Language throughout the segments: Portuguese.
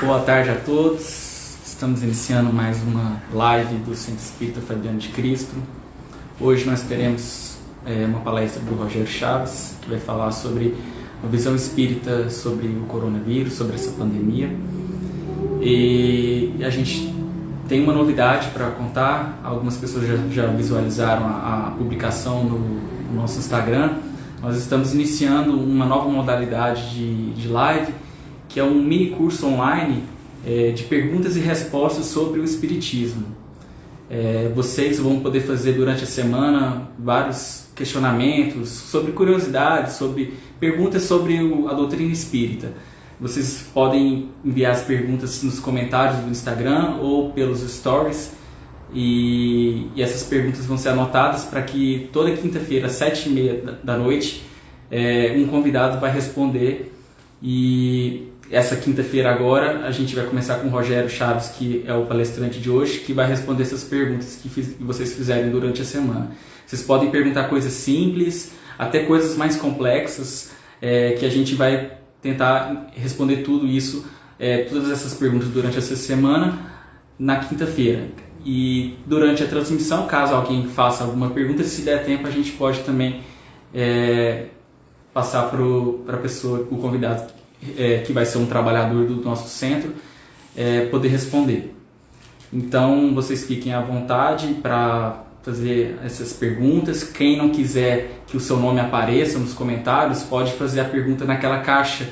Boa tarde a todos, estamos iniciando mais uma live do Centro Espírita Fabiano de Cristo. Hoje nós teremos uma palestra do Rogério Chaves, que vai falar sobre a visão espírita sobre o coronavírus, sobre essa pandemia. E a gente tem uma novidade para contar, algumas pessoas já visualizaram a publicação no nosso Instagram. Nós estamos iniciando uma nova modalidade de live, que é um mini curso online de perguntas e respostas sobre o Espiritismo. Vocês vão poder fazer durante a semana vários questionamentos sobre curiosidades, sobre perguntas sobre a doutrina espírita. Vocês podem enviar as perguntas nos comentários do Instagram ou pelos stories, e essas perguntas vão ser anotadas para que toda quinta-feira, às 7h30 da noite, um convidado vai responder. E essa quinta-feira agora a gente vai começar com o Rogério Chaves, que é o palestrante de hoje, que vai responder essas perguntas que vocês fizerem durante a semana. Vocês podem perguntar coisas simples, até coisas mais complexas, que a gente vai tentar responder tudo isso, todas essas perguntas durante essa semana, na quinta-feira. E durante a transmissão, caso alguém faça alguma pergunta, se der tempo, a gente pode também passar para a pessoa, o convidado, que vai ser um trabalhador do nosso centro, poder responder. Então vocês fiquem à vontade para fazer essas perguntas. Quem não quiser que o seu nome apareça nos comentários, pode fazer a pergunta naquela caixa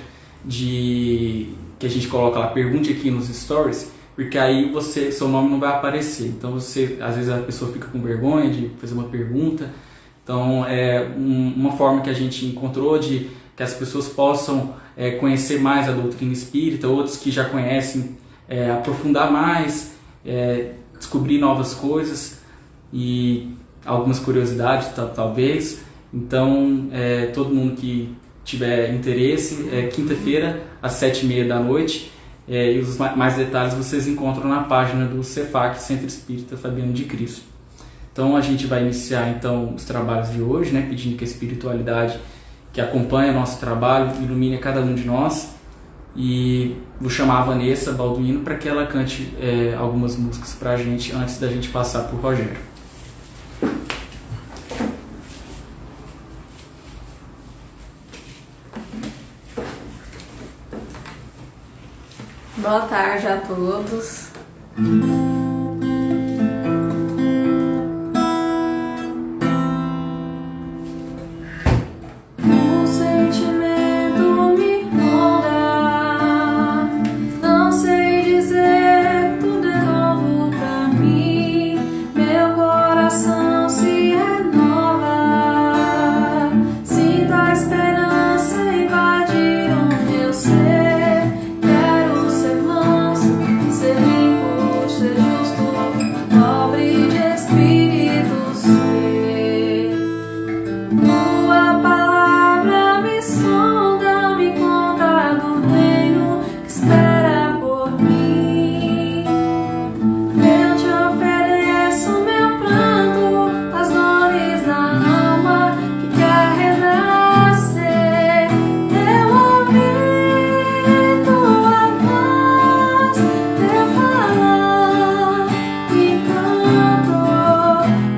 que a gente coloca lá, pergunte aqui nos stories, porque aí seu nome não vai aparecer. Então às vezes a pessoa fica com vergonha de fazer uma pergunta. Então é uma forma que a gente encontrou de que as pessoas possam conhecer mais a doutrina espírita, outros que já conhecem, aprofundar mais, descobrir novas coisas e algumas curiosidades talvez. Então todo mundo que tiver interesse, quinta-feira às 7h30 da noite, e os mais detalhes vocês encontram na página do CEFAC, Centro Espírita Fabiano de Cristo. Então a gente vai iniciar então os trabalhos de hoje, pedindo que a espiritualidade que acompanha nosso trabalho ilumine cada um de nós, e vou chamar a Vanessa Balduino para que ela cante algumas músicas para a gente antes da gente passar para o Rogério. Boa tarde a todos.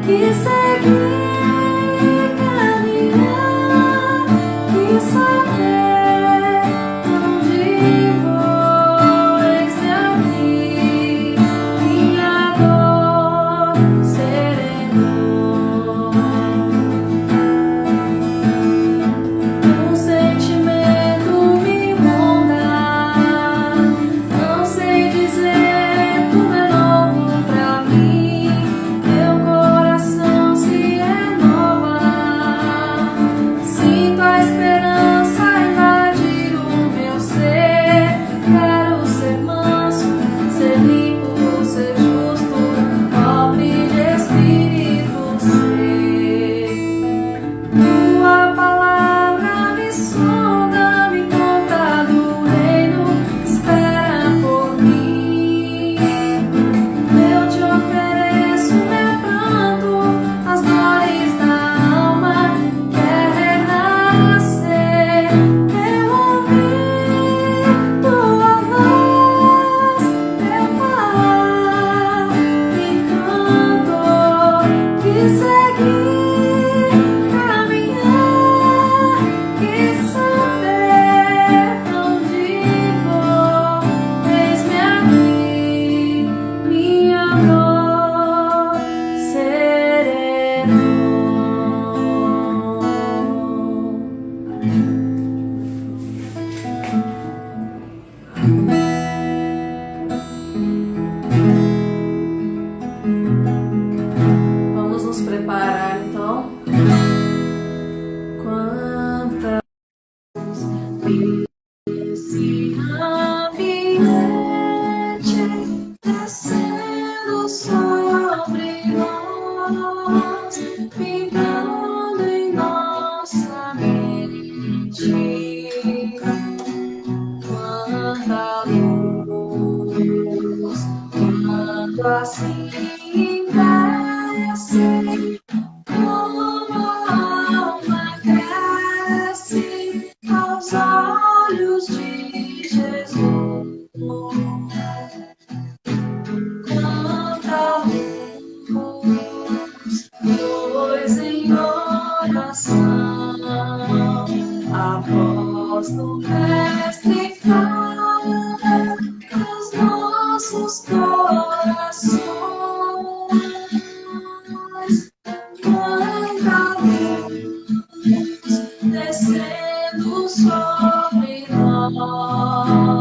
Que segui caminho. voz do Mestre fala aos nossos corações. Quanta luz descendo sobre nós.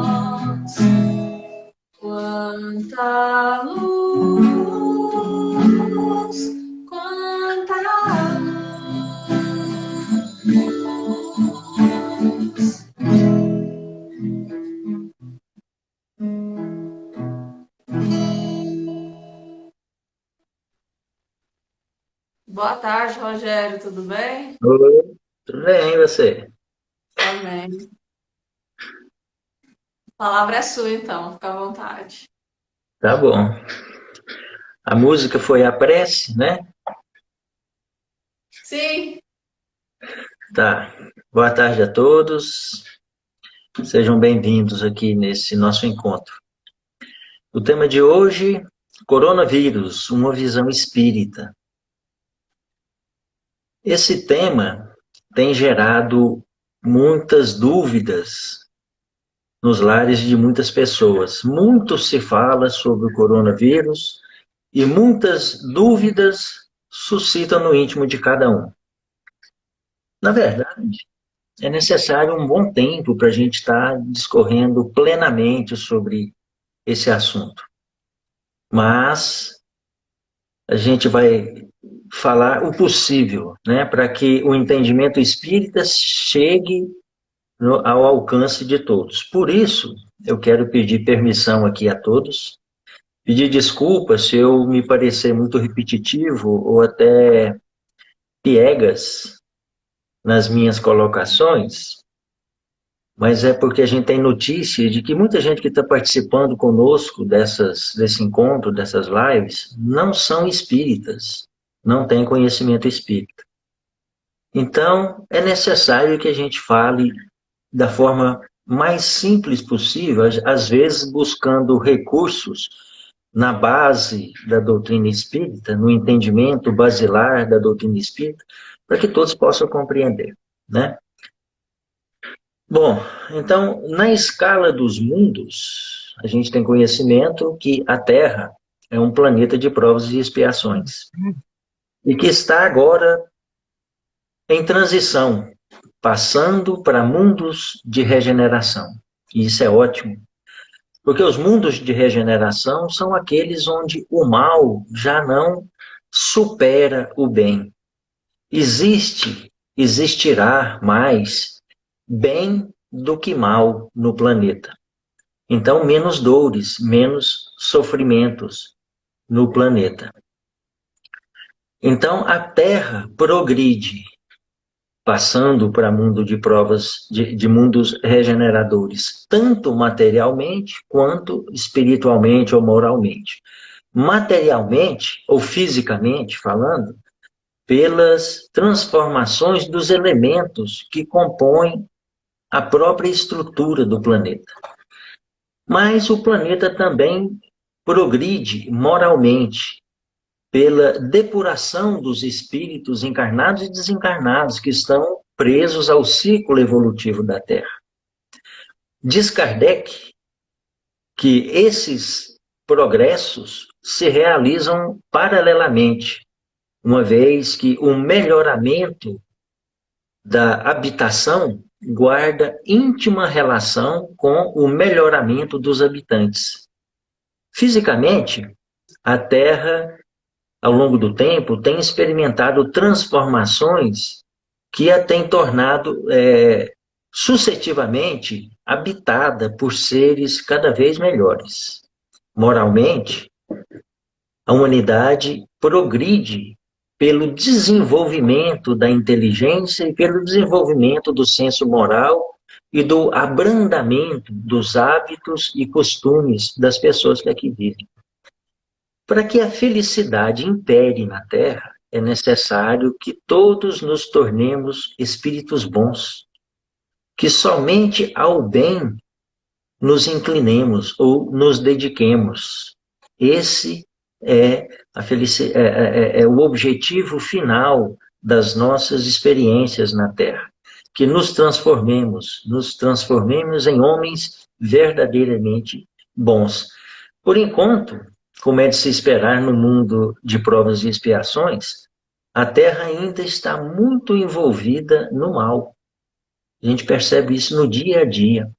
Quanta luz, quanta luz. Boa tarde, Rogério, tudo bem? Oi, tudo bem, e você? Também. A palavra é sua, então, fica à vontade. Tá bom. A música foi a prece, né? Sim, Tá. Boa tarde a todos. Sejam bem-vindos aqui nesse nosso encontro. O tema de hoje, coronavírus, uma visão espírita. Esse tema tem gerado muitas dúvidas nos lares de muitas pessoas. Muito se fala sobre o coronavírus e muitas dúvidas suscitam no íntimo de cada um. Na verdade, é necessário um bom tempo para a gente estar discorrendo plenamente sobre esse assunto. Mas a gente vai falar o possível, né, para que o entendimento espírita chegue ao alcance de todos. Por isso, eu quero pedir permissão aqui a todos, pedir desculpas se eu me parecer muito repetitivo ou até piegas nas minhas colocações, mas é porque a gente tem notícia de que muita gente que está participando conosco desse encontro, dessas lives, não são espíritas, não têm conhecimento espírita. Então, é necessário que a gente fale da forma mais simples possível, às vezes buscando recursos na base da doutrina espírita, no entendimento basilar da doutrina espírita, para que todos possam compreender, né? Bom, então, na escala dos mundos, a gente tem conhecimento que a Terra é um planeta de provas e expiações, e que está agora em transição, passando para mundos de regeneração. E isso é ótimo, porque os mundos de regeneração são aqueles onde o mal já não supera o bem. Existirá mais bem do que mal no planeta. Então, menos dores, menos sofrimentos no planeta. Então, a Terra progride, passando para mundo de provas, de mundos regeneradores, tanto materialmente quanto espiritualmente ou moralmente. Materialmente, ou fisicamente falando, pelas transformações dos elementos que compõem a própria estrutura do planeta. Mas o planeta também progride moralmente pela depuração dos espíritos encarnados e desencarnados que estão presos ao ciclo evolutivo da Terra. Diz Kardec que esses progressos se realizam paralelamente, uma vez que o melhoramento da habitação guarda íntima relação com o melhoramento dos habitantes. Fisicamente, a Terra, ao longo do tempo, tem experimentado transformações que a têm tornado sucessivamente habitada por seres cada vez melhores. Moralmente, a humanidade progride pelo desenvolvimento da inteligência e pelo desenvolvimento do senso moral e do abrandamento dos hábitos e costumes das pessoas que aqui vivem. Para que a felicidade impere na Terra, é necessário que todos nos tornemos espíritos bons, que somente ao bem nos inclinemos ou nos dediquemos. Esse é o objetivo final das nossas experiências na Terra. que nos transformemos em homens verdadeiramente bons. Por enquanto, como é de se esperar no mundo de provas e expiações, a Terra ainda está muito envolvida no mal. A gente percebe isso no dia a dia,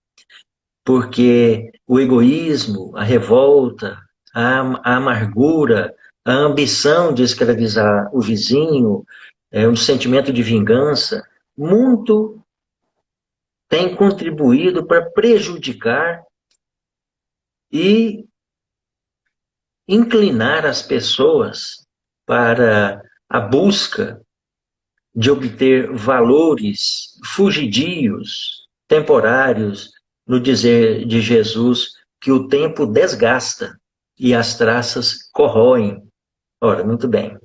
porque o egoísmo, a revolta, a amargura, a ambição de escravizar o vizinho, um sentimento de vingança, muito tem contribuído para prejudicar e inclinar as pessoas para a busca de obter valores fugidios, temporários, no dizer de Jesus, que o tempo desgasta e as traças corroem. Ora, muito bem.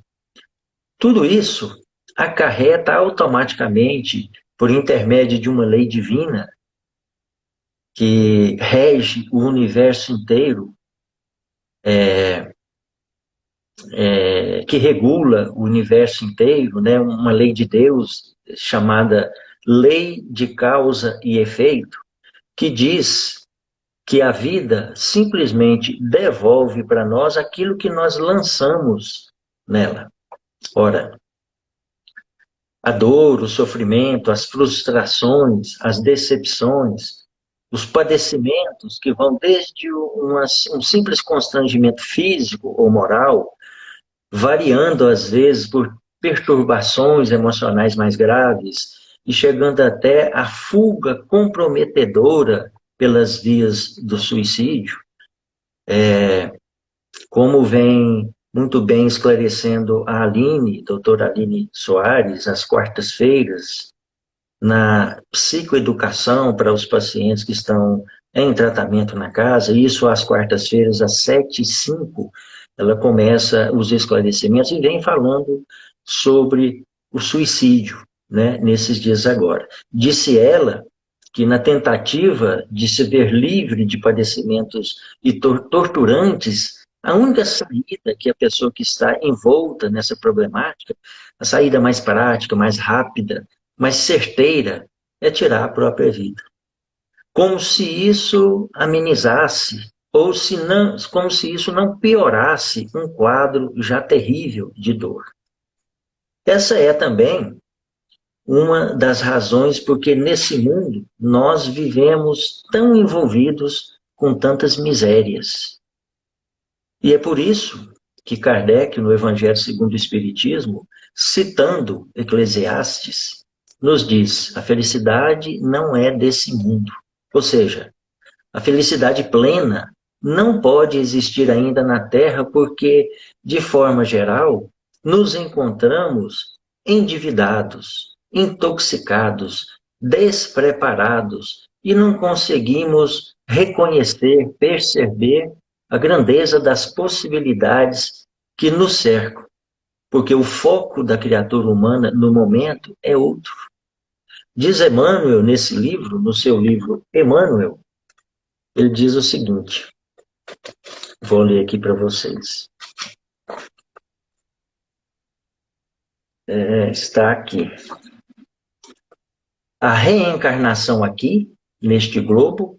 Tudo isso acarreta automaticamente, por intermédio de uma lei divina, que rege o universo inteiro, que regula o universo inteiro, né? Uma lei de Deus chamada lei de causa e efeito, que diz que a vida simplesmente devolve para nós aquilo que nós lançamos nela. Ora, a dor, o sofrimento, as frustrações, as decepções, os padecimentos que vão desde um simples constrangimento físico ou moral, variando às vezes por perturbações emocionais mais graves e chegando até a fuga comprometedora pelas vias do suicídio, como vem muito bem esclarecendo a Aline, doutora Aline Soares, às quartas-feiras, na psicoeducação para os pacientes que estão em tratamento na casa, isso às quartas-feiras, às 7h05, ela começa os esclarecimentos e vem falando sobre o suicídio, né, nesses dias agora. Disse ela que na tentativa de se ver livre de padecimentos e torturantes, a única saída que a pessoa que está envolta nessa problemática, a saída mais prática, mais rápida, mais certeira, é tirar a própria vida. Como se isso amenizasse, ou se não, como se isso não piorasse um quadro já terrível de dor. Essa é também uma das razões porque nesse mundo nós vivemos tão envolvidos com tantas misérias. E é por isso que Kardec, no Evangelho segundo o Espiritismo, citando Eclesiastes, nos diz: a felicidade não é desse mundo. Ou seja, a felicidade plena não pode existir ainda na Terra porque, de forma geral, nos encontramos endividados, intoxicados, despreparados e não conseguimos reconhecer, perceber a grandeza das possibilidades que nos cercam, porque o foco da criatura humana no momento é outro. Diz Emmanuel nesse livro, no seu livro Emmanuel, ele diz o seguinte, vou ler aqui para vocês. Está aqui. A reencarnação aqui, neste globo,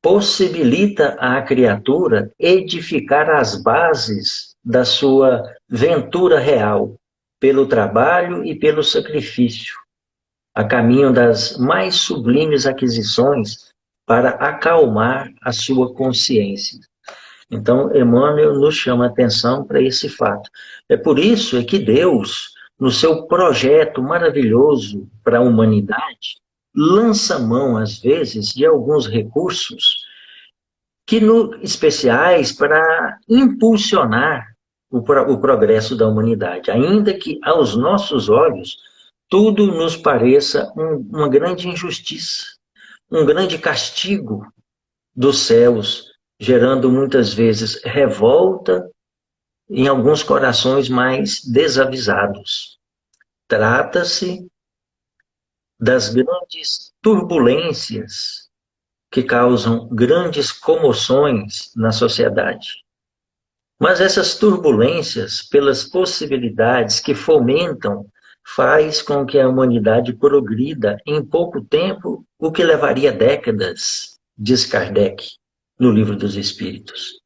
possibilita à criatura edificar as bases da sua ventura real, pelo trabalho e pelo sacrifício, a caminho das mais sublimes aquisições para acalmar a sua consciência. Então, Emmanuel nos chama a atenção para esse fato. É por isso que Deus, no seu projeto maravilhoso para a humanidade, lança mão, às vezes, de alguns recursos especiais para impulsionar o progresso da humanidade, ainda que, aos nossos olhos, tudo nos pareça uma grande injustiça, um grande castigo dos céus, gerando muitas vezes revolta em alguns corações mais desavisados. Trata-se das grandes turbulências que causam grandes comoções na sociedade. Mas essas turbulências, pelas possibilidades que fomentam faz com que a humanidade progrida em pouco tempo, o que levaria décadas, diz Kardec, no Livro dos Espíritos.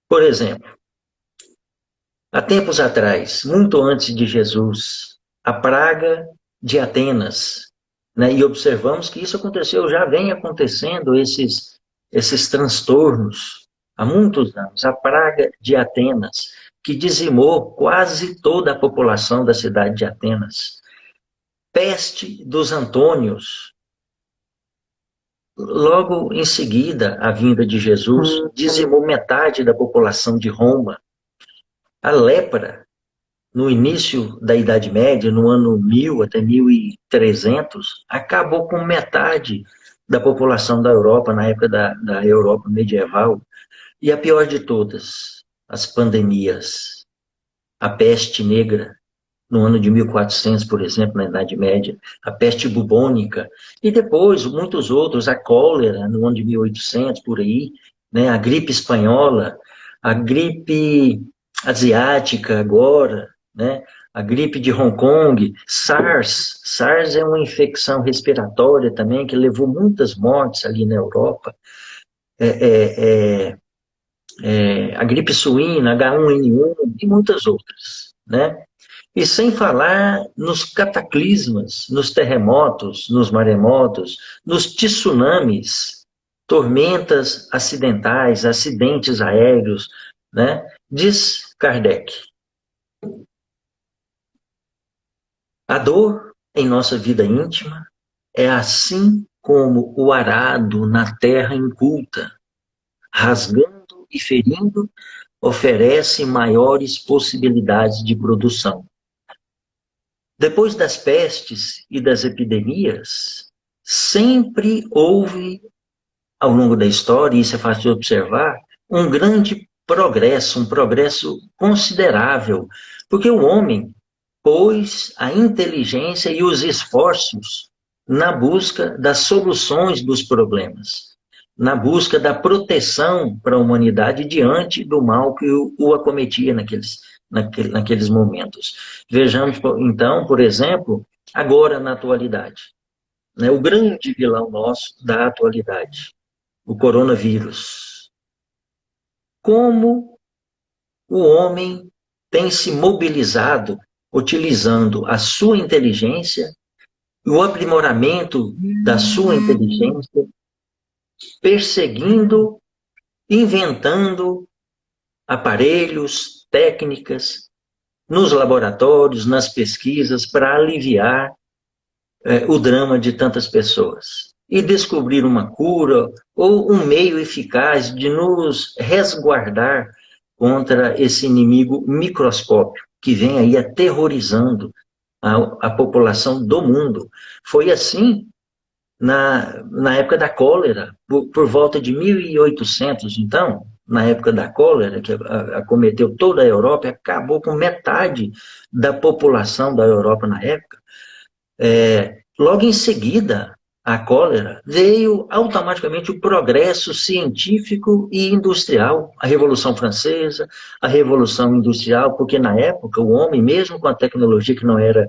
Por exemplo, há tempos atrás, muito antes de Jesus, a praga de Atenas, né? E observamos que isso aconteceu, já vem acontecendo esses transtornos há muitos anos. A praga de Atenas, que dizimou quase toda a população da cidade de Atenas. Peste dos Antônios. Logo em seguida, a vinda de Jesus dizimou metade da população de Roma. A lepra, no início da Idade Média, no ano 1000 até 1300, acabou com metade da população da Europa, na época da Europa medieval. E a pior de todas, as pandemias. A peste negra, no ano de 1400, por exemplo, na Idade Média, a peste bubônica, e depois muitos outros, a cólera, no ano de 1800, por aí, né, a gripe espanhola, a gripe asiática agora, né, a gripe de Hong Kong, SARS. SARS é uma infecção respiratória também, que levou muitas mortes ali na Europa. A gripe suína, H1N1 e muitas outras, né? E sem falar nos cataclismas, nos terremotos, nos maremotos, nos tsunamis, tormentas acidentais, acidentes aéreos, né? Diz Kardec. A dor em nossa vida íntima é assim como o arado na terra inculta, rasgando e ferindo, oferece maiores possibilidades de produção. Depois das pestes e das epidemias, sempre houve, ao longo da história, e isso é fácil de observar, um grande progresso, um progresso considerável, porque o homem pôs a inteligência e os esforços na busca das soluções dos problemas, na busca da proteção para a humanidade diante do mal que o acometia naqueles momentos. Vejamos, então, por exemplo, agora na atualidade, né, o grande vilão nosso da atualidade, o coronavírus. Como o homem tem se mobilizado utilizando a sua inteligência e o aprimoramento da sua inteligência, perseguindo, inventando aparelhos, técnicas, nos laboratórios, nas pesquisas, para aliviar o drama de tantas pessoas. E descobrir uma cura ou um meio eficaz de nos resguardar contra esse inimigo microscópio que vem aí aterrorizando a população do mundo. Foi assim na época da cólera, por volta de 1800, então, na época da cólera, que acometeu toda a Europa, acabou com metade da população da Europa na época. Logo em seguida, a cólera, veio automaticamente o progresso científico e industrial, a Revolução Francesa, a Revolução Industrial, porque na época o homem, mesmo com a tecnologia que não era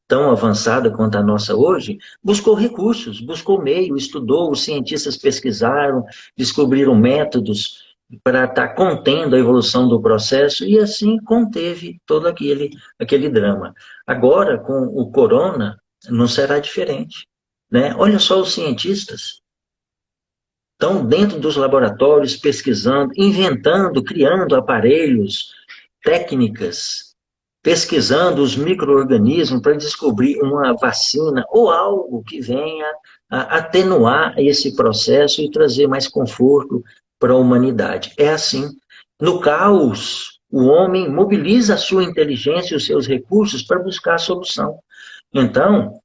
tão avançada quanto a nossa hoje, buscou recursos, buscou meio, estudou, os cientistas pesquisaram, descobriram métodos para estar contendo a evolução do processo e assim conteve todo aquele drama. Agora, com o corona, não será diferente, né? Olha só os cientistas estão dentro dos laboratórios pesquisando, inventando, criando aparelhos, técnicas, pesquisando os micro-organismos para descobrir uma vacina ou algo que venha a atenuar esse processo e trazer mais conforto para a humanidade. É assim. No caos, o homem mobiliza a sua inteligência e os seus recursos para buscar a solução. Então,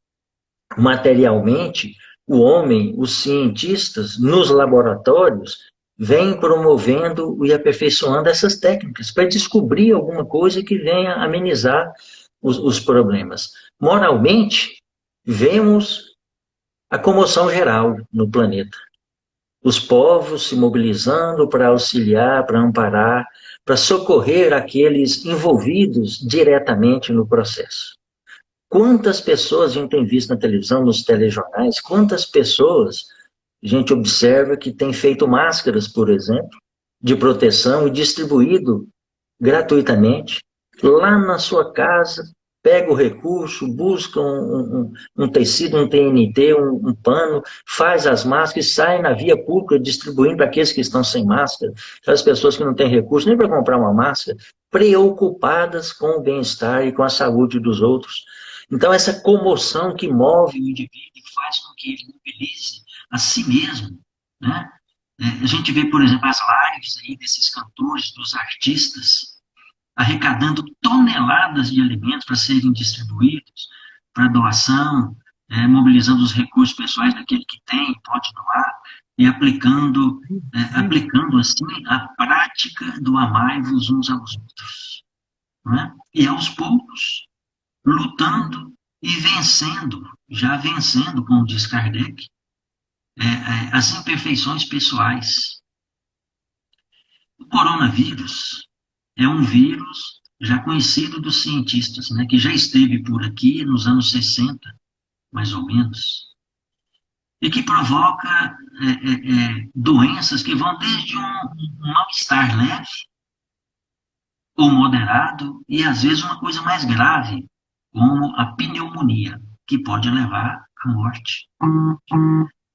materialmente, o homem, os cientistas, nos laboratórios, vêm promovendo e aperfeiçoando essas técnicas para descobrir alguma coisa que venha amenizar os problemas. Moralmente, vemos a comoção geral no planeta. Os povos se mobilizando para auxiliar, para amparar, para socorrer aqueles envolvidos diretamente no processo. Quantas pessoas a gente tem visto na televisão, nos telejornais, quantas pessoas a gente observa que tem feito máscaras, por exemplo, de proteção e distribuído gratuitamente, lá na sua casa, pega o recurso, busca um tecido, um TNT, um pano, faz as máscaras e sai na via pública distribuindo para aqueles que estão sem máscara, as pessoas que não têm recurso nem para comprar uma máscara, preocupadas com o bem-estar e com a saúde dos outros. Então, essa comoção que move o indivíduo e faz com que ele mobilize a si mesmo, né? A gente vê, por exemplo, as lives aí desses cantores, dos artistas, arrecadando toneladas de alimentos para serem distribuídos, para doação, mobilizando os recursos pessoais daquele que tem, pode doar, e aplicando assim a prática do amai-vos uns aos outros. Não é? E aos poucos, lutando e vencendo, já vencendo, como diz Kardec, as imperfeições pessoais. O coronavírus é um vírus já conhecido dos cientistas, né, que já esteve por aqui nos anos 60, mais ou menos, e que provoca doenças que vão desde um mal-estar leve ou moderado e às vezes uma coisa mais grave, como a pneumonia, que pode levar à morte.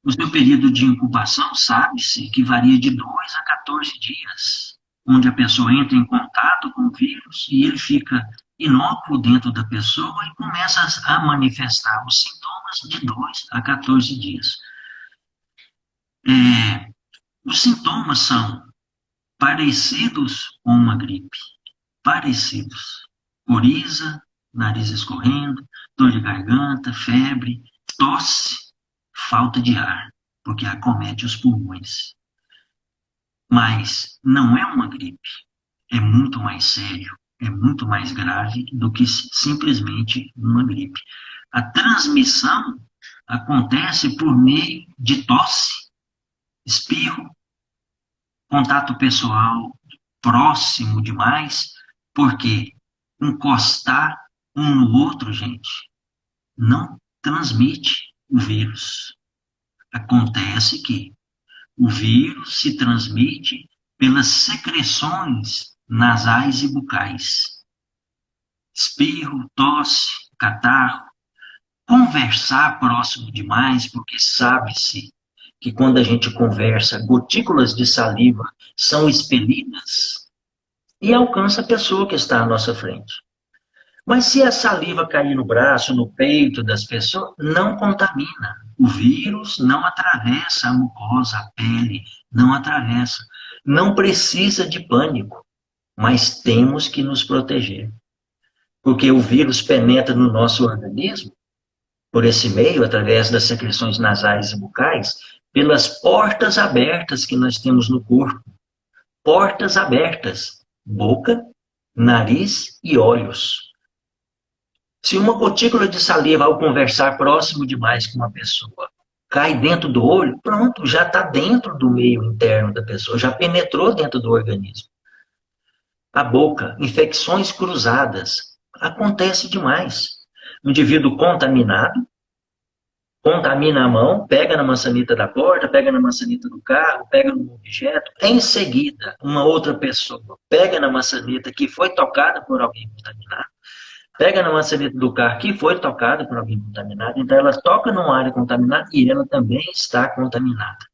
O seu período de incubação sabe-se que varia de 2 a 14 dias, onde a pessoa entra em contato com o vírus e ele fica inócuo dentro da pessoa e começa a manifestar os sintomas de 2 a 14 dias. Os sintomas são parecidos com uma gripe, parecidos. Coriza, nariz escorrendo, dor de garganta, febre, tosse, falta de ar, porque acomete os pulmões. Mas não é uma gripe, é muito mais sério, é muito mais grave do que simplesmente uma gripe. A transmissão acontece por meio de tosse, espirro, contato pessoal próximo demais, porque encostar um no outro, gente, não transmite o vírus. Acontece que o vírus se transmite pelas secreções nasais e bucais. Espirro, tosse, catarro. Conversar próximo demais, porque sabe-se que quando a gente conversa, gotículas de saliva são expelidas e alcança a pessoa que está à nossa frente. Mas se a saliva cair no braço, no peito das pessoas, não contamina. O vírus não atravessa a mucosa, a pele, não atravessa. Não precisa de pânico, mas temos que nos proteger. Porque o vírus penetra no nosso organismo, por esse meio, através das secreções nasais e bucais, pelas portas abertas que nós temos no corpo. Portas abertas, boca, nariz e olhos. Se uma gotícula de saliva, ao conversar próximo demais com uma pessoa, cai dentro do olho, pronto, já está dentro do meio interno da pessoa, já penetrou dentro do organismo. A boca, infecções cruzadas, acontece demais. O indivíduo contaminado, contamina a mão, pega na maçaneta da porta, pega na maçaneta do carro, pega num objeto, em seguida, uma outra pessoa pega na maçaneta que foi tocada por alguém contaminado, pega na maçaneta do carro que foi tocada por alguém contaminado, então ela toca numa área contaminada e ela também está contaminada.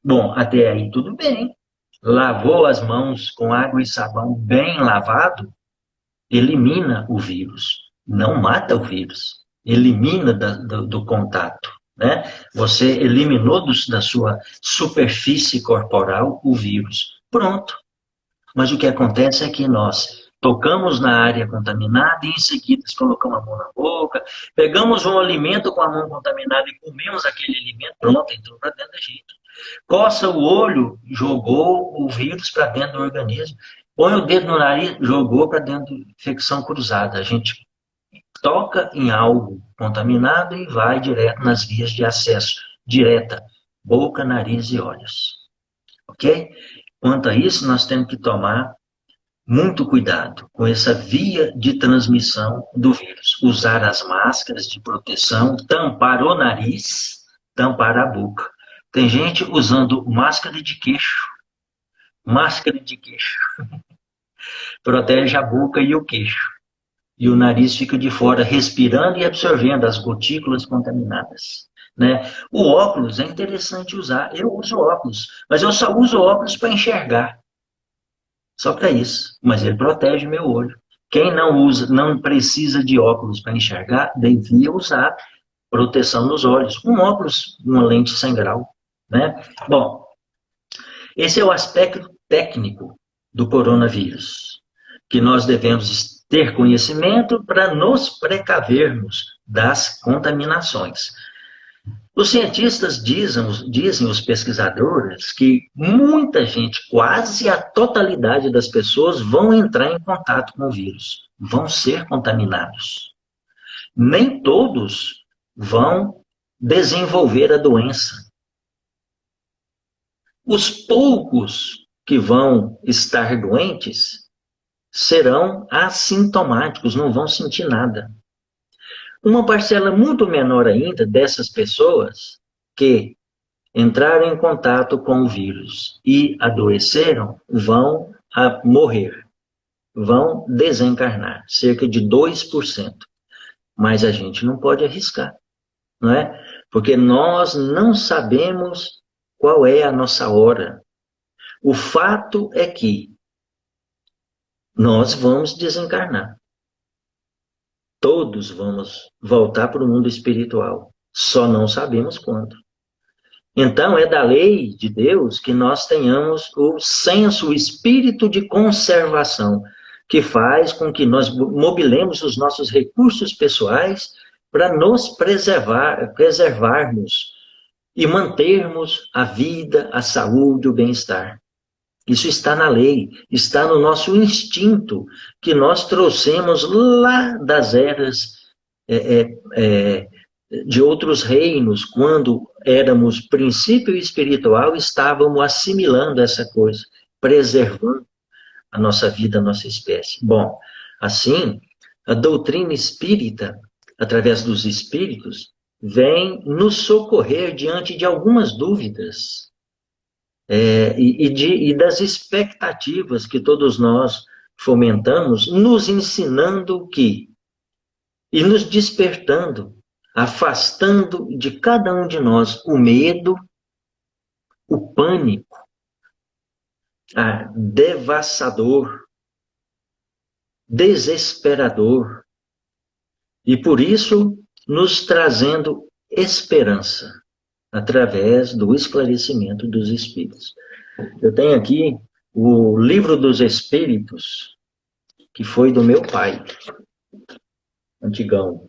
Bom, até aí tudo bem. Lavou as mãos com água e sabão bem lavado, elimina o vírus. Não mata o vírus, elimina do contato. Né? Você eliminou da sua superfície corporal o vírus. Pronto. Mas o que acontece é que nós tocamos na área contaminada e em seguida colocamos a mão na boca, pegamos um alimento com a mão contaminada e comemos aquele alimento, pronto, entrou para dentro da gente. Coça o olho, jogou o vírus para dentro do organismo. Põe o dedo no nariz, jogou para dentro da infecção cruzada. A gente toca em algo contaminado e vai direto nas vias de acesso, direta, boca, nariz e olhos. Ok? Quanto a isso, nós temos que tomar muito cuidado com essa via de transmissão do vírus. Usar as máscaras de proteção, tampar o nariz, tampar a boca. Tem gente usando máscara de queixo. Máscara de queixo. Protege a boca e o queixo. E o nariz fica de fora, respirando e absorvendo as gotículas contaminadas. Né? O óculos é interessante usar. Eu uso óculos, mas eu só uso óculos para enxergar. Só para isso. Mas ele protege meu olho. Quem não usa, não precisa de óculos para enxergar, devia usar proteção nos olhos. Um óculos, uma lente 100 grau. Né? Bom, esse é o aspecto técnico do coronavírus, que nós devemos ter conhecimento para nos precavermos das contaminações. Os cientistas dizem os pesquisadores, que muita gente, quase a totalidade das pessoas, vão entrar em contato com o vírus, vão ser contaminados. Nem todos vão desenvolver a doença. Os poucos que vão estar doentes serão assintomáticos, não vão sentir nada. Uma parcela muito menor ainda dessas pessoas que entraram em contato com o vírus e adoeceram vão morrer, vão desencarnar, cerca de 2%. Mas a gente não pode arriscar, não é? Porque nós não sabemos qual é a nossa hora. O fato é que nós vamos desencarnar. Todos vamos voltar para o mundo espiritual. Só não sabemos quando. Então, é da lei de Deus que nós tenhamos o senso, o espírito de conservação, que faz com que nós mobilemos os nossos recursos pessoais para nos preservarmos e mantermos a vida, a saúde, o bem-estar. Isso está na lei, está no nosso instinto, que nós trouxemos lá das eras de outros reinos, quando éramos princípio espiritual, estávamos assimilando essa coisa, preservando a nossa vida, a nossa espécie. Bom, assim, a doutrina espírita, através dos espíritos, vem nos socorrer diante de algumas dúvidas, e das expectativas que todos nós fomentamos, nos ensinando que, e nos despertando, afastando de cada um de nós o medo, o pânico, devassador, desesperador, e por isso nos trazendo esperança, através do esclarecimento dos Espíritos. Eu tenho aqui o Livro dos Espíritos, que foi do meu pai, antigão.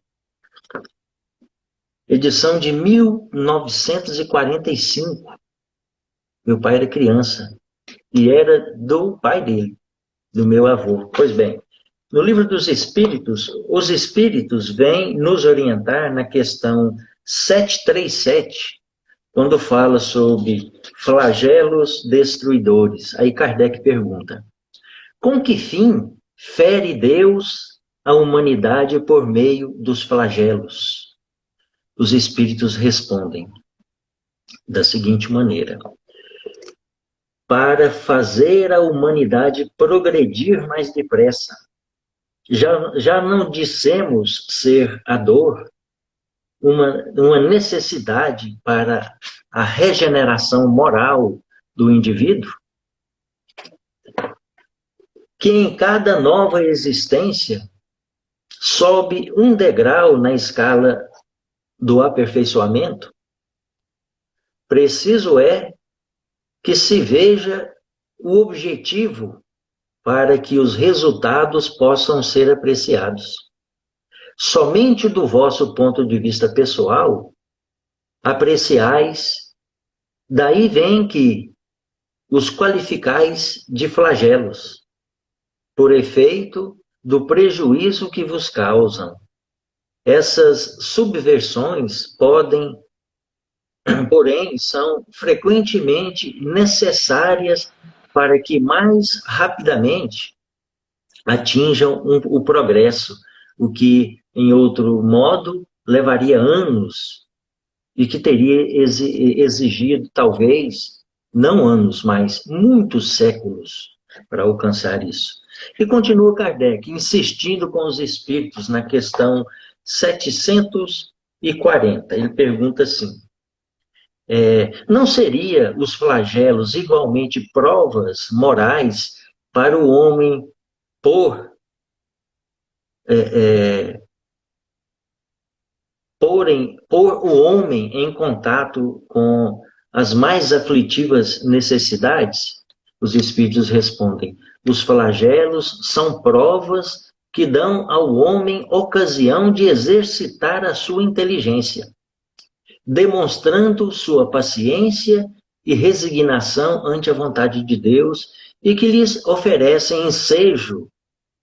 Edição de 1945. Meu pai era criança, e era do pai dele, do meu avô. Pois bem, no Livro dos Espíritos, os Espíritos vêm nos orientar na questão 737, quando fala sobre flagelos destruidores. Aí Kardec pergunta: com que fim fere Deus a humanidade por meio dos flagelos? Os espíritos respondem da seguinte maneira: para fazer a humanidade progredir mais depressa. Já não dissemos ser a dor uma necessidade para a regeneração moral do indivíduo, que em cada nova existência sobe um degrau na escala do aperfeiçoamento? Preciso é que se veja o objetivo para que os resultados possam ser apreciados. Somente do vosso ponto de vista pessoal, apreciais, daí vem que os qualificais de flagelos, por efeito do prejuízo que vos causam. Essas subversões podem, porém, são frequentemente necessárias para que mais rapidamente atinjam o progresso, o que, em outro modo, levaria anos e que teria exigido, talvez, não anos, mas muitos séculos para alcançar isso. E continua Kardec, insistindo com os espíritos na questão 740. Ele pergunta assim: não seria os flagelos igualmente provas morais para o homem por é, é, pôr o homem em contato com as mais aflitivas necessidades? Os espíritos respondem: os flagelos são provas que dão ao homem ocasião de exercitar a sua inteligência, demonstrando sua paciência e resignação ante a vontade de Deus, e que lhes oferecem ensejo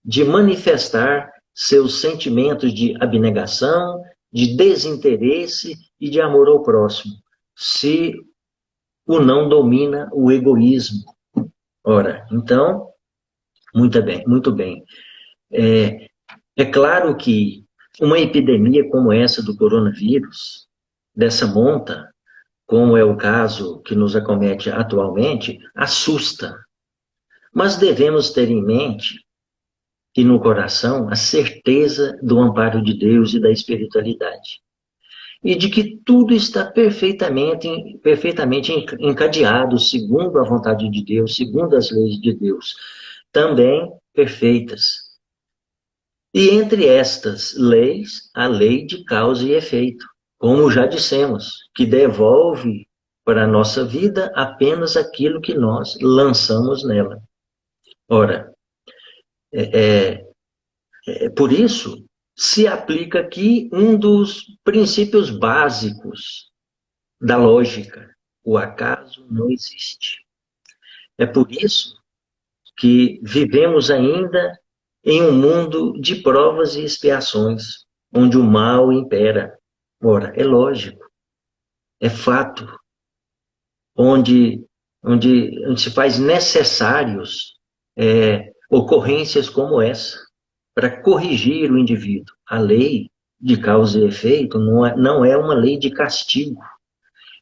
de manifestar seus sentimentos de abnegação, de desinteresse e de amor ao próximo, se o não domina o egoísmo. Ora, então, muito bem, muito bem. É claro que uma epidemia como essa do coronavírus, dessa monta, como é o caso que nos acomete atualmente, assusta. Mas devemos ter em mente e no coração a certeza do amparo de Deus e da espiritualidade. E de que tudo está perfeitamente encadeado segundo a vontade de Deus, segundo as leis de Deus, também perfeitas. E entre estas leis, a lei de causa e efeito, como já dissemos, que devolve para a nossa vida apenas aquilo que nós lançamos nela. Ora, por isso, se aplica aqui um dos princípios básicos da lógica: o acaso não existe. É por isso que vivemos ainda em um mundo de provas e expiações, onde o mal impera. Ora, é lógico, é fato, onde se faz necessários ocorrências como essa, para corrigir o indivíduo. A lei de causa e efeito não é uma lei de castigo,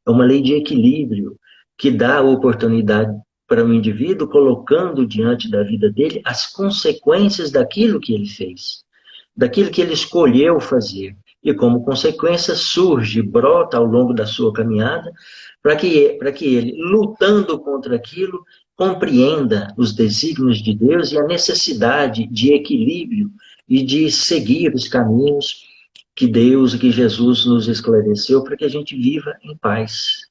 é uma lei de equilíbrio, que dá a oportunidade para o indivíduo, colocando diante da vida dele as consequências daquilo que ele fez, daquilo que ele escolheu fazer. E como consequência surge, brota ao longo da sua caminhada, para que ele, lutando contra aquilo, compreenda os desígnios de Deus e a necessidade de equilíbrio e de seguir os caminhos que Deus e que Jesus nos esclareceu para que a gente viva em paz.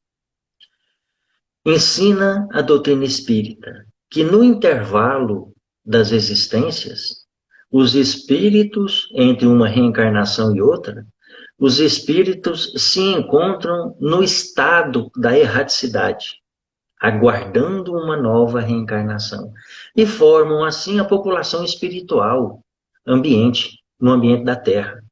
Ensina a doutrina espírita que no intervalo das existências, os espíritos, entre uma reencarnação e outra, os espíritos se encontram no estado da erraticidade, aguardando uma nova reencarnação, e formam assim a população espiritual no ambiente da Terra.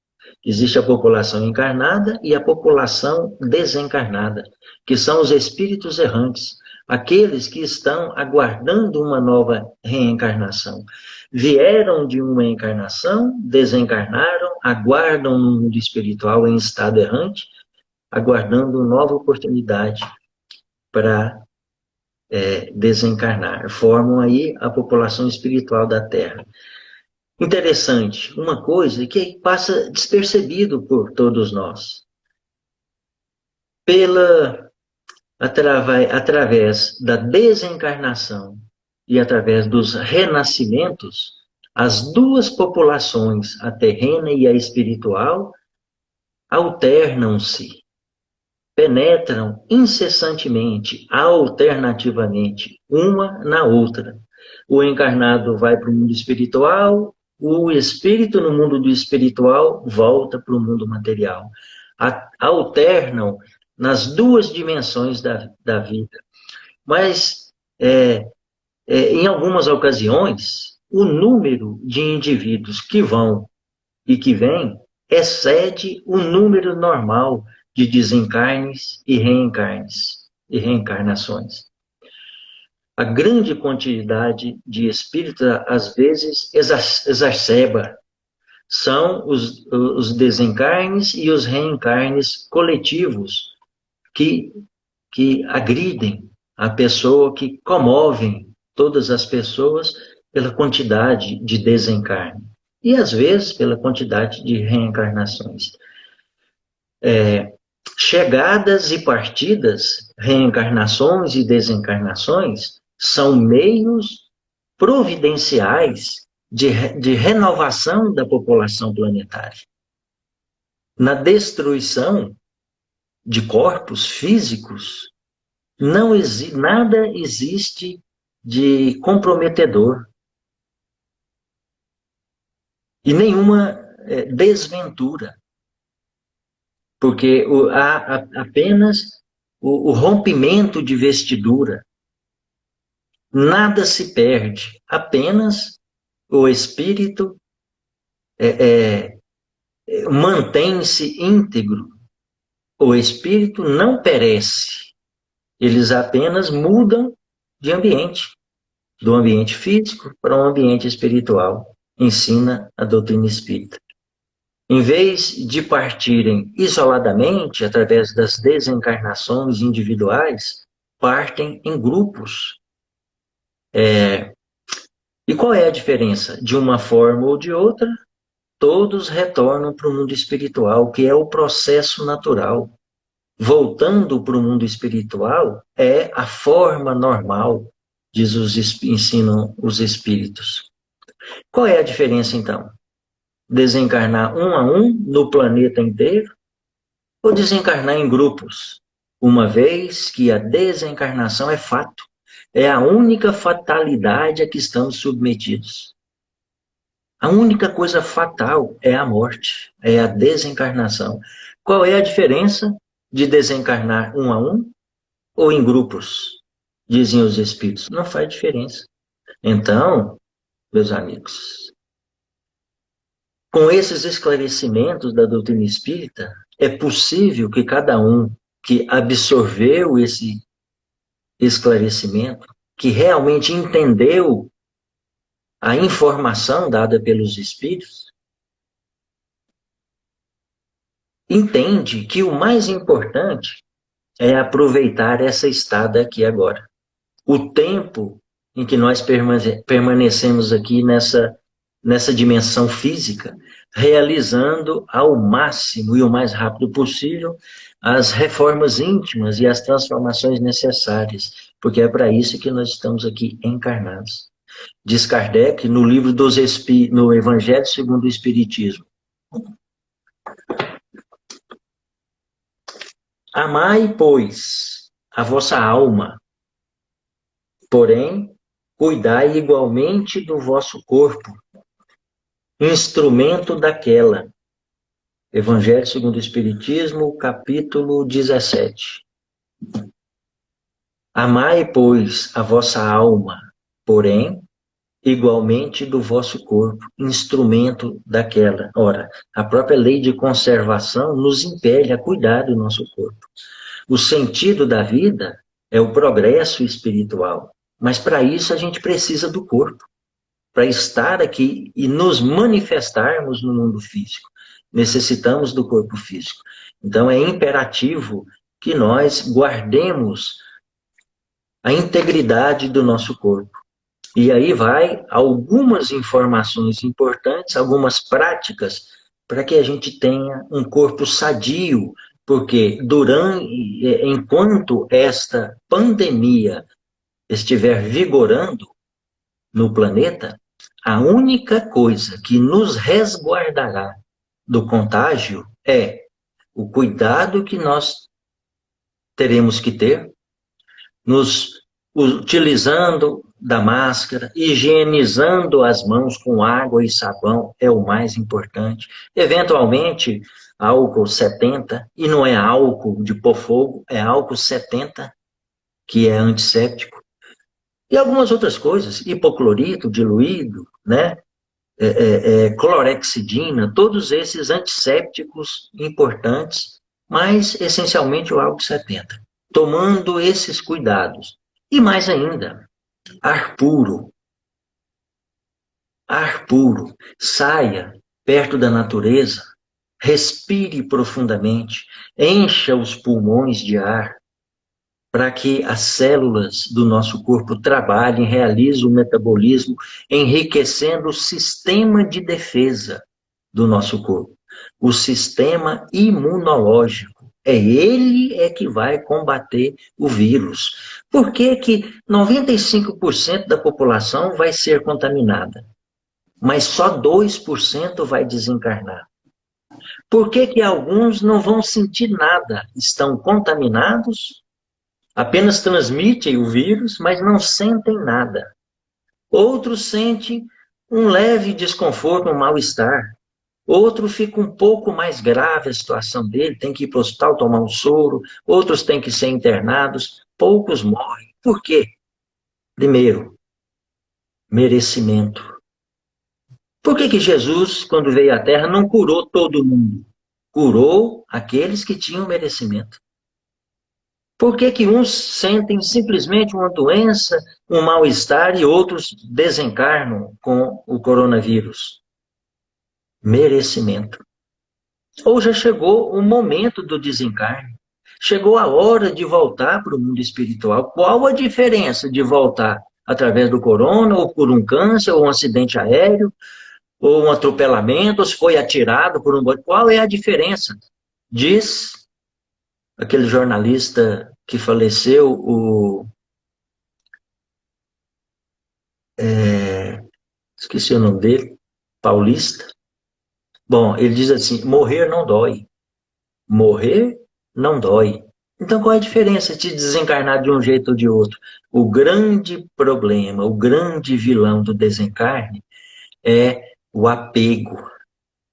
Existe a população encarnada e a população desencarnada, que são os espíritos errantes, aqueles que estão aguardando uma nova reencarnação. Vieram de uma encarnação, desencarnaram, aguardam no mundo espiritual em estado errante, aguardando nova oportunidade para desencarnar. Formam aí a população espiritual da Terra. Interessante, uma coisa que passa despercebido por todos nós. Através da desencarnação e através dos renascimentos, as duas populações, a terrena e a espiritual, alternam-se, penetram incessantemente, alternativamente, uma na outra. O encarnado vai para o mundo espiritual, o espírito no mundo do espiritual volta para o mundo material. Alternam nas duas dimensões da vida. Mas, em algumas ocasiões, o número de indivíduos que vão e que vêm excede o número normal de desencarnes e reencarnações. a grande quantidade de espíritos, às vezes, exacerba. São os desencarnes e os reencarnes coletivos que agridem a pessoa, que comovem todas as pessoas pela quantidade de desencarne. E, às vezes, pela quantidade de reencarnações. Chegadas e partidas, reencarnações e desencarnações, são meios providenciais de renovação da população planetária. Na destruição de corpos físicos, nada existe de comprometedor e nenhuma desventura, porque há apenas o rompimento de vestidura. Nada se perde, apenas o espírito mantém-se íntegro. O espírito não perece, eles apenas mudam de ambiente, do ambiente físico para um ambiente espiritual, ensina a doutrina espírita. Em vez de partirem isoladamente, através das desencarnações individuais, partem em grupos. E qual é a diferença? De uma forma ou de outra, todos retornam para o mundo espiritual, que é o processo natural. Voltando para o mundo espiritual é a forma normal, ensinam os espíritos. Qual é a diferença, então? Desencarnar um a um no planeta inteiro ou desencarnar em grupos, uma vez que a desencarnação é fato, é a única fatalidade a que estamos submetidos. A única coisa fatal é a morte, é a desencarnação. Qual é a diferença de desencarnar um a um ou em grupos? Dizem os espíritos, não faz diferença. Então, meus amigos, com esses esclarecimentos da doutrina espírita, é possível que cada um que absorveu esse esclarecimento, que realmente entendeu a informação dada pelos espíritos, entende que o mais importante é aproveitar essa estada aqui agora. O tempo em que nós permanecemos aqui nessa dimensão física, realizando ao máximo e o mais rápido possível as reformas íntimas e as transformações necessárias, porque é para isso que nós estamos aqui encarnados. Diz Kardec no livro no Evangelho segundo o Espiritismo: amai, pois, a vossa alma, porém, cuidai igualmente do vosso corpo, instrumento daquela. Evangelho segundo o Espiritismo, capítulo 17. Amai, pois, a vossa alma, porém, igualmente do vosso corpo, instrumento daquela. Ora, a própria lei de conservação nos impele a cuidar do nosso corpo. O sentido da vida é o progresso espiritual, mas para isso a gente precisa do corpo, para estar aqui e nos manifestarmos no mundo físico. Necessitamos do corpo físico. Então é imperativo que nós guardemos a integridade do nosso corpo. E aí vai algumas informações importantes, algumas práticas, para que a gente tenha um corpo sadio, porque enquanto esta pandemia estiver vigorando no planeta, a única coisa que nos resguardará do contágio é o cuidado que nós teremos que ter, nos utilizando da máscara, higienizando as mãos com água e sabão é o mais importante. Eventualmente, álcool 70, e não é álcool de pôr fogo, é álcool 70, que é antisséptico. E algumas outras coisas, hipoclorito diluído, né? Clorexidina, todos esses antissépticos importantes, mas essencialmente o álcool 70. Tomando esses cuidados. E mais ainda, Ar puro, ar puro. Saia perto da natureza, respire profundamente, encha os pulmões de ar para que as células do nosso corpo trabalhem, realizem o metabolismo, enriquecendo o sistema de defesa do nosso corpo, o sistema imunológico. Ele que vai combater o vírus. Por que que 95% da população vai ser contaminada, mas só 2% vai desencarnar? Por que que alguns não vão sentir nada? Estão contaminados, apenas transmitem o vírus, mas não sentem nada. Outros sentem um leve desconforto, um mal-estar. Outro fica um pouco mais grave a situação dele, tem que ir para o hospital tomar um soro, outros têm que ser internados, poucos morrem. Por quê? Primeiro, merecimento. Por que que Jesus, quando veio à Terra, não curou todo mundo? Curou aqueles que tinham merecimento. Por que que uns sentem simplesmente uma doença, um mal-estar e outros desencarnam com o coronavírus? Merecimento. Ou já chegou o momento do desencarne? Chegou a hora de voltar para o mundo espiritual. Qual a diferença de voltar através do corona, ou por um câncer, ou um acidente aéreo, ou um atropelamento, ou se foi atirado por um... Qual é a diferença? Diz aquele jornalista que faleceu, esqueci o nome dele, paulista. Bom, ele diz assim, morrer não dói. Morrer não dói. Então, qual é a diferença de desencarnar de um jeito ou de outro? O grande problema, o grande vilão do desencarne é o apego.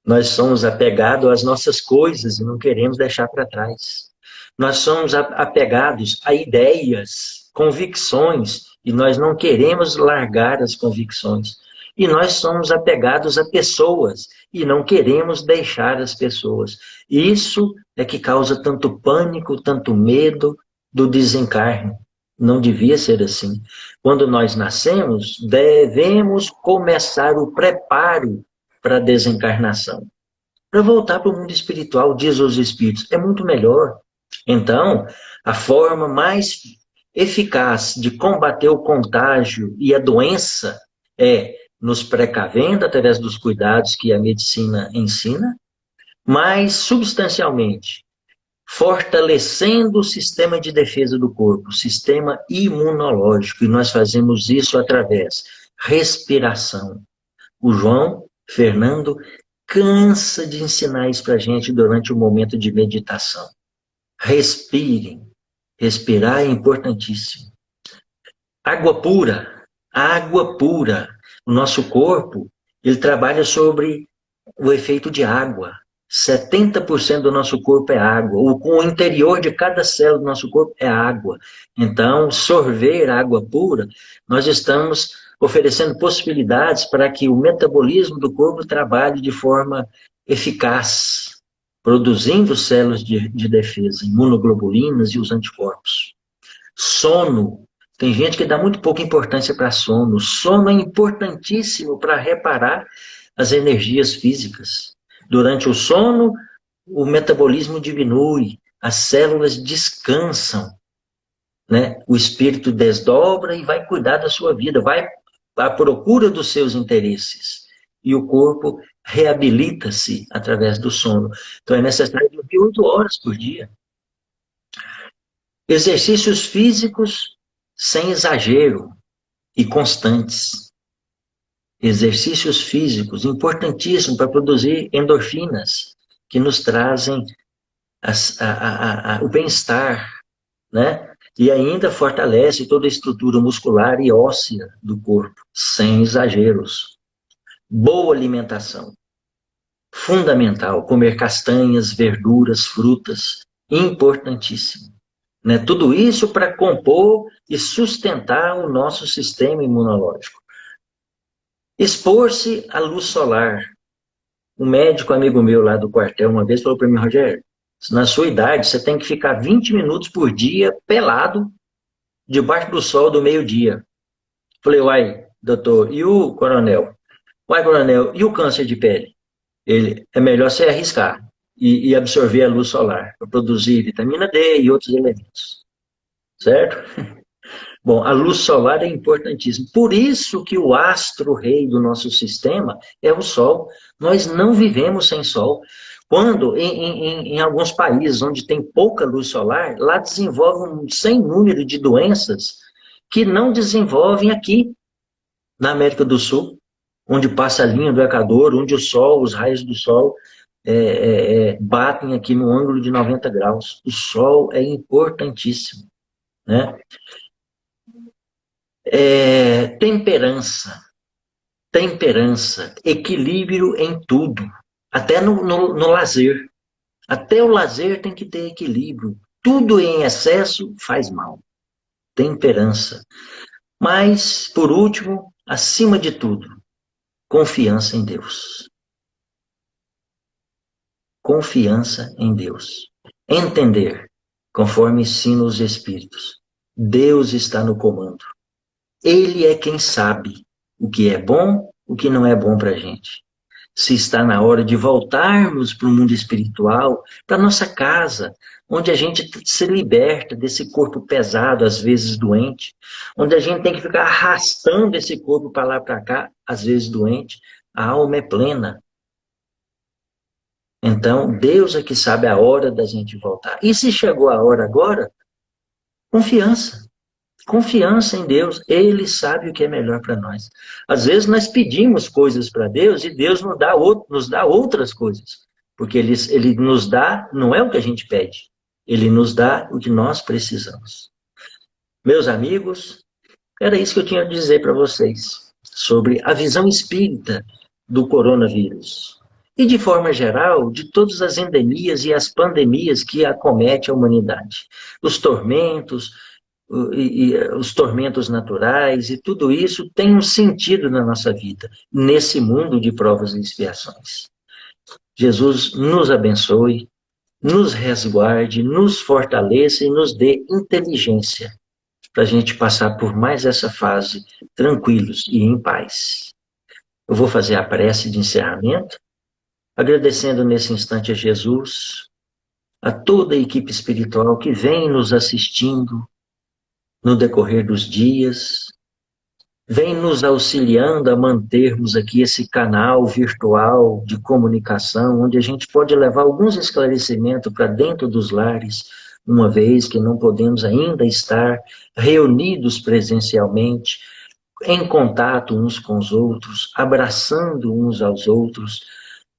Nós somos apegados às nossas coisas e não queremos deixar para trás. Nós somos apegados a ideias, convicções, e nós não queremos largar as convicções. E nós somos apegados a pessoas e não queremos deixar as pessoas. Isso é que causa tanto pânico, tanto medo do desencarne. Não devia ser assim. Quando nós nascemos, devemos começar o preparo para a desencarnação. Para voltar para o mundo espiritual, diz os Espíritos, é muito melhor. Então, a forma mais eficaz de combater o contágio e a doença é nos precavendo através dos cuidados que a medicina ensina, mas substancialmente fortalecendo o sistema de defesa do corpo, o sistema imunológico, e nós fazemos isso através respiração. O João Fernando cansa de ensinar isso para a gente durante o momento de meditação. Respirem. Respirar é importantíssimo. Água pura. Água pura. O nosso corpo, ele trabalha sobre o efeito de água. 70% do nosso corpo é água. O interior de cada célula do nosso corpo é água. Então, sorver água pura, nós estamos oferecendo possibilidades para que o metabolismo do corpo trabalhe de forma eficaz, produzindo células de defesa, imunoglobulinas e os anticorpos. Sono. Tem gente que dá muito pouca importância para sono. Sono é importantíssimo para reparar as energias físicas. Durante o sono, o metabolismo diminui, as células descansam, né? O espírito desdobra e vai cuidar da sua vida, vai à procura dos seus interesses. E o corpo reabilita-se através do sono. Então é necessário dormir 8 horas por dia. Exercícios físicos sem exagero e constantes. Exercícios físicos importantíssimos para produzir endorfinas, que nos trazem o bem-estar, né? E ainda fortalece toda a estrutura muscular e óssea do corpo, sem exageros. Boa alimentação. Fundamental, comer castanhas, verduras, frutas, importantíssimo. Né? Tudo isso para compor e sustentar o nosso sistema imunológico. Expor-se à luz solar. Um médico amigo meu lá do quartel uma vez falou para mim, Rogério, na sua idade você tem que ficar 20 minutos por dia pelado debaixo do sol do meio-dia. Falei, uai, doutor, e o coronel? Uai, coronel, e o câncer de pele? Ele, é melhor você arriscar e absorver a luz solar para produzir vitamina D e outros elementos, certo? Bom, a luz solar é importantíssima. Por isso que o astro-rei do nosso sistema é o Sol. Nós não vivemos sem Sol. Quando, em alguns países onde tem pouca luz solar, lá desenvolve um sem número de doenças que não desenvolvem aqui na América do Sul, onde passa a linha do Equador, onde o Sol, os raios do Sol batem aqui no ângulo de 90 graus. O Sol é importantíssimo, né? Temperança, temperança, equilíbrio em tudo, até no lazer. Até o lazer tem que ter equilíbrio. Tudo em excesso faz mal. Temperança. Mas, por último, acima de tudo, confiança em Deus. Confiança em Deus. Entender, conforme ensinam os Espíritos, Deus está no comando. Ele é quem sabe o que é bom, o que não é bom para a gente. Se está na hora de voltarmos para o mundo espiritual, para nossa casa, onde a gente se liberta desse corpo pesado, às vezes doente, onde a gente tem que ficar arrastando esse corpo para lá para cá, às vezes doente, a alma é plena. Então, Deus é que sabe a hora da gente voltar. E se chegou a hora agora, confiança. Confiança em Deus, Ele sabe o que é melhor para nós. Às vezes nós pedimos coisas para Deus e Deus nos dá outras coisas. Porque ele nos dá, não é o que a gente pede, Ele nos dá o que nós precisamos. Meus amigos, era isso que eu tinha a dizer para vocês sobre a visão espírita do coronavírus. E de forma geral, de todas as endemias e as pandemias que acomete a humanidade. Os tormentos, os tormentos naturais, e tudo isso tem um sentido na nossa vida, nesse mundo de provas e expiações. Jesus nos abençoe, nos resguarde, nos fortaleça e nos dê inteligência para a gente passar por mais essa fase tranquilos e em paz. Eu vou fazer a prece de encerramento, agradecendo nesse instante a Jesus, a toda a equipe espiritual que vem nos assistindo no decorrer dos dias, vem nos auxiliando a mantermos aqui esse canal virtual de comunicação, onde a gente pode levar alguns esclarecimentos para dentro dos lares, uma vez que não podemos ainda estar reunidos presencialmente, em contato uns com os outros, abraçando uns aos outros,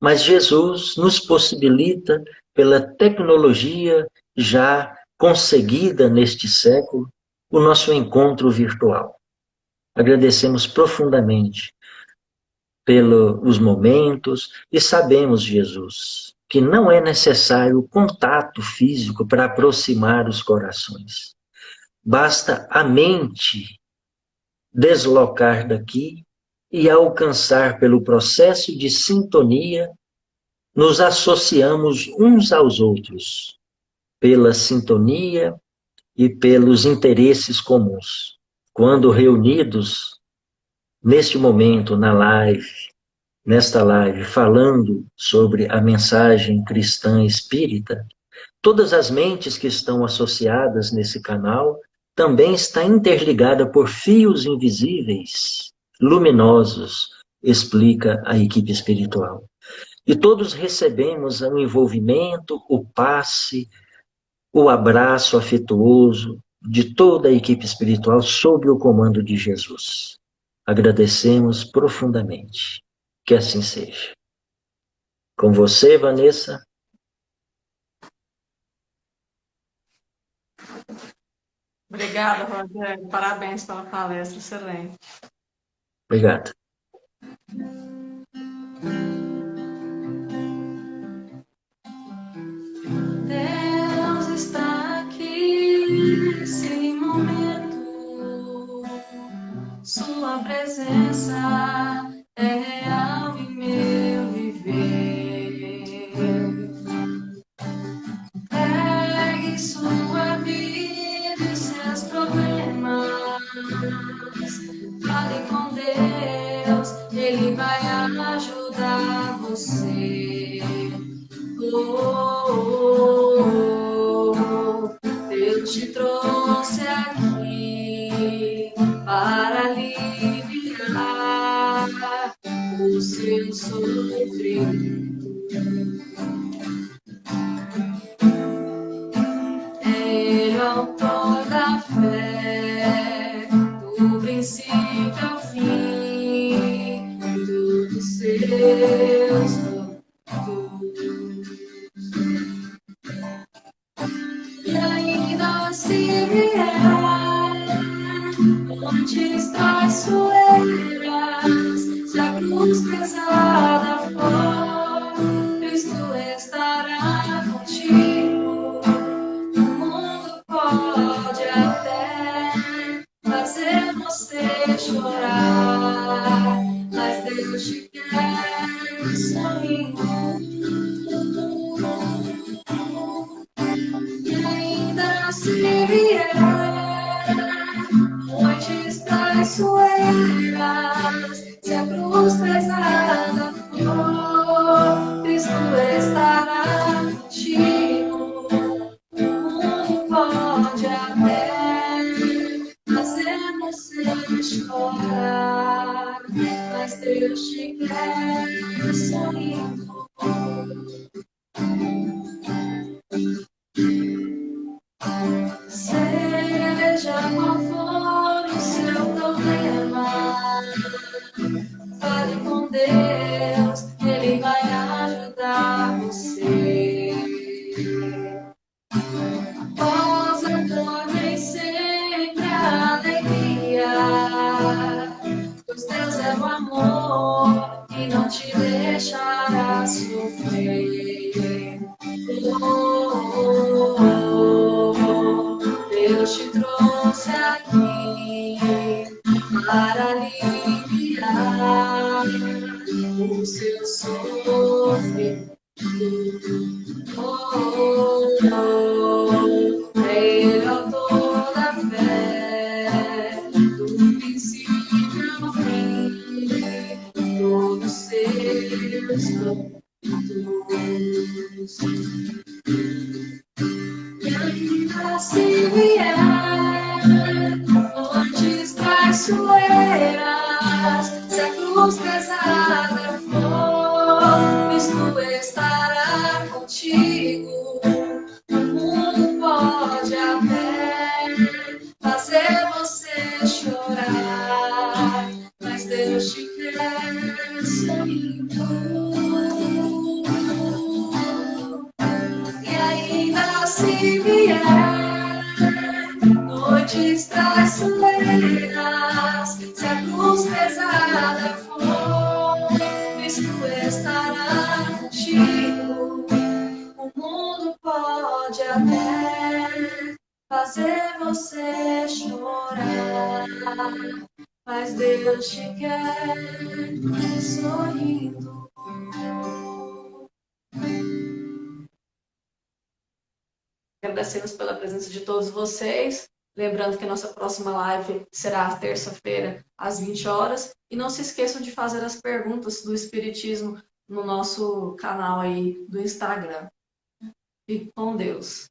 mas Jesus nos possibilita, pela tecnologia já conseguida neste século, o nosso encontro virtual. Agradecemos profundamente pelos momentos e sabemos, Jesus, que não é necessário contato físico para aproximar os corações. Basta a mente deslocar daqui e alcançar pelo processo de sintonia, nos associamos uns aos outros pela sintonia e pelos interesses comuns. Quando reunidos neste momento na live, nesta live, falando sobre a mensagem cristã espírita, todas as mentes que estão associadas nesse canal também está interligada por fios invisíveis, luminosos, explica a equipe espiritual. E todos recebemos o envolvimento, o passe, o abraço afetuoso de toda a equipe espiritual sob o comando de Jesus. Agradecemos profundamente. Que assim seja. Com você, Vanessa. Obrigada, Rogério. Parabéns pela palestra, excelente. Obrigado. Deus está aqui nesse momento. Sua presença é real em meu viver. Pegue sua vida e seus problemas. Ele vai ajudar você. Deus te trouxe aqui para aliviar o seu sofrimento. Ele é o autor da fé, do princípio ao fim, dos seus frutos. E ainda se vier montes traiçoeiras, se a cruz pesada for, Cristo estará contigo. O mundo pode até fazer você chorar, mas Deus te quer sorrindo. E ainda se vier noites traiçoeiras, se a cruz pesada for, Cristo estará contigo. O mundo pode até fazer você chorar, mas Deus te quer sorrindo. Seja qual for o seu problema, fale com Deus, Ele vai ajudar você. Após a dor vem sempre a alegria, pois Deus é o amor e não te deixará sofrer. Deus te trouxe aqui para aliviar o seu sofrimento. Ele é o autor da fé, do princípio ao fim, todos seus frutos. E ainda se vier noites traiçoeiras, se a cruz pesada for, Cristo estará contigo. O mundo pode até fazer você chorar, mas Deus te quer sorrindo. E ainda se vier noites traiçoeiras, se a cruz pesada for, Cristo estará contigo. O mundo pode até fazer você chorar, mas Deus te quer sorrindo. Agradecemos pela presença de todos vocês. Lembrando que a nossa próxima live será terça-feira, às 20 horas. E não se esqueçam de fazer as perguntas do Espiritismo no nosso canal aí do Instagram. Fique com Deus.